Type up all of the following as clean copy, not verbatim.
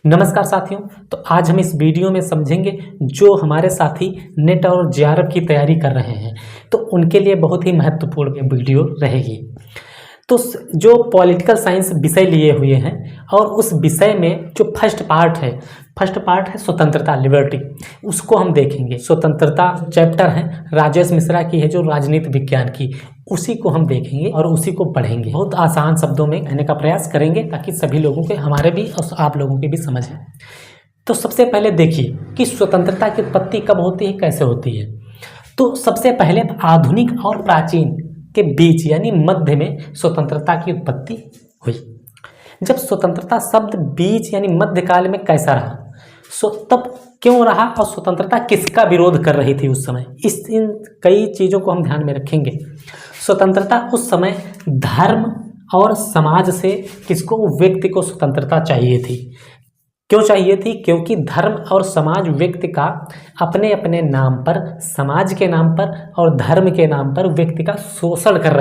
नमस्कार साथियों। तो आज हम इस वीडियो में समझेंगे जो हमारे साथी नेट और जेआरएफ की तैयारी कर रहे हैं, तो उनके लिए बहुत ही महत्वपूर्ण वीडियो रहेगी। तो जो पॉलिटिकल साइंस विषय लिए हुए हैं और उस विषय में जो फर्स्ट पार्ट है स्वतंत्रता, लिबर्टी, उसको हम देखेंगे। स्वतंत्रता चैप्टर है राजेश मिश्रा की है, जो राजनीति विज्ञान की, उसी को हम देखेंगे और उसी को पढ़ेंगे। बहुत आसान शब्दों में कहने का प्रयास करेंगे ताकि सभी लोगों के, हमारे भी और आप लोगों की भी समझ आए। तो सबसे पहले देखिए कि स्वतंत्रता की उत्पत्ति कब होती है, कैसे होती है। तो सबसे पहले आधुनिक और प्राचीन के बीच यानी मध्य में स्वतंत्रता की उत्पत्ति हुई। जब स्वतंत्रता शब्द बीच यानी मध्यकाल में कैसा रहा, तब क्यों रहा और स्वतंत्रता किसका विरोध कर रही थी उस समय, इन कई चीज़ों को हम ध्यान में रखेंगे। स्वतंत्रता उस समय धर्म और समाज से किसको, व्यक्ति को स्वतंत्रता चाहिए थी। क्यों चाहिए थी? क्योंकि धर्म और समाज व्यक्ति का अपने अपने नाम पर, समाज के नाम पर और धर्म के नाम पर व्यक्ति का शोषण कर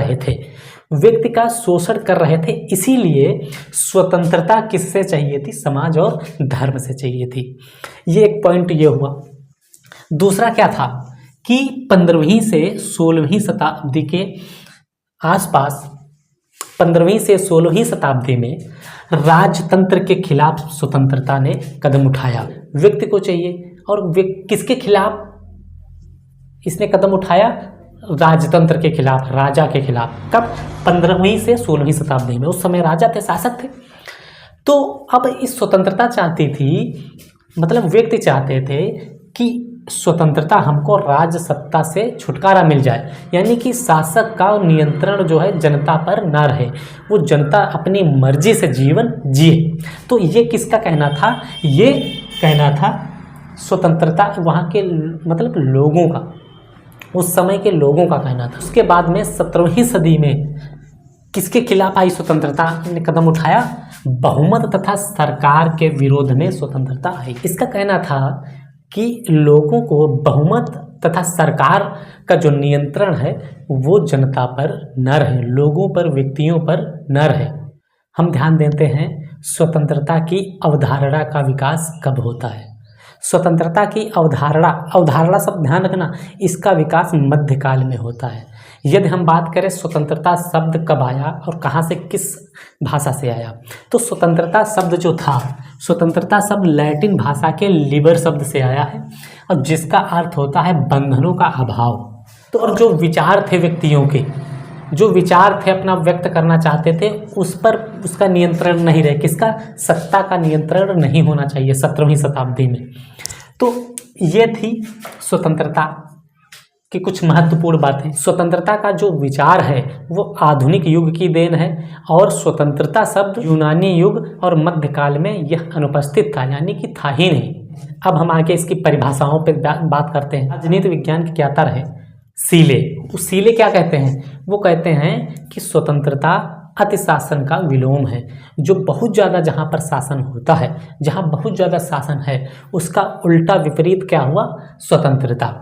रहे थे, इसीलिए स्वतंत्रता किससे चाहिए थी? समाज और धर्म से चाहिए थी। ये एक पॉइंट ये हुआ। दूसरा क्या था कि 15वीं से 16वीं शताब्दी के आसपास, 15वीं से 16वीं शताब्दी में राजतंत्र के खिलाफ स्वतंत्रता ने कदम उठाया। व्यक्ति को चाहिए और किसके खिलाफ इसने कदम उठाया? राजतंत्र के खिलाफ, राजा के खिलाफ। कब? 15वीं से 16वीं शताब्दी में। उस समय राजा थे, शासक थे। तो अब इस स्वतंत्रता चाहती थी, मतलब व्यक्ति चाहते थे कि स्वतंत्रता, हमको राज सत्ता से छुटकारा मिल जाए, यानी कि शासक का नियंत्रण जो है जनता पर ना रहे, वो जनता अपनी मर्जी से जीवन जिए। तो ये किसका कहना था? ये कहना था स्वतंत्रता वहाँ के मतलब लोगों का, उस समय के लोगों का कहना था। उसके बाद में 17वीं सदी में किसके खिलाफ आई स्वतंत्रता ने कदम उठाया? बहुमत तथा सरकार के विरोध में स्वतंत्रता आई। इसका कहना था कि लोगों को बहुमत तथा सरकार का जो नियंत्रण है वो जनता पर न रहे, लोगों पर, व्यक्तियों पर न रहे। हम ध्यान देते हैं स्वतंत्रता की अवधारणा का विकास कब होता है। स्वतंत्रता की अवधारणा सब ध्यान रखना, इसका विकास मध्यकाल में होता है। यदि हम बात करें स्वतंत्रता शब्द कब आया और कहाँ से, किस भाषा से आया, तो स्वतंत्रता शब्द जो था, स्वतंत्रता शब्द लैटिन भाषा के लिबर शब्द से आया है और जिसका अर्थ होता है बंधनों का अभाव। तो और जो विचार थे व्यक्तियों के, जो विचार थे अपना व्यक्त करना चाहते थे, उस पर उसका नियंत्रण नहीं रहे। किसका? सत्ता का नियंत्रण नहीं होना चाहिए 17वीं शताब्दी में। तो ये थी स्वतंत्रता की कुछ महत्वपूर्ण बातें। स्वतंत्रता का जो विचार है वो आधुनिक युग की देन है और स्वतंत्रता शब्द यूनानी युग और मध्यकाल में यह अनुपस्थित था, यानी कि था ही नहीं। अब हम आगे इसकी परिभाषाओं पर बात करते हैं। राजनीति विज्ञान की ज्ञाता रहे सीले। उस सीले क्या कहते हैं? वो कहते हैं कि स्वतंत्रता अतिशासन का विलोम है। जो बहुत ज़्यादा जहाँ पर शासन होता है, जहाँ बहुत ज़्यादा शासन है, उसका उल्टा विपरीत क्या हुआ? स्वतंत्रता।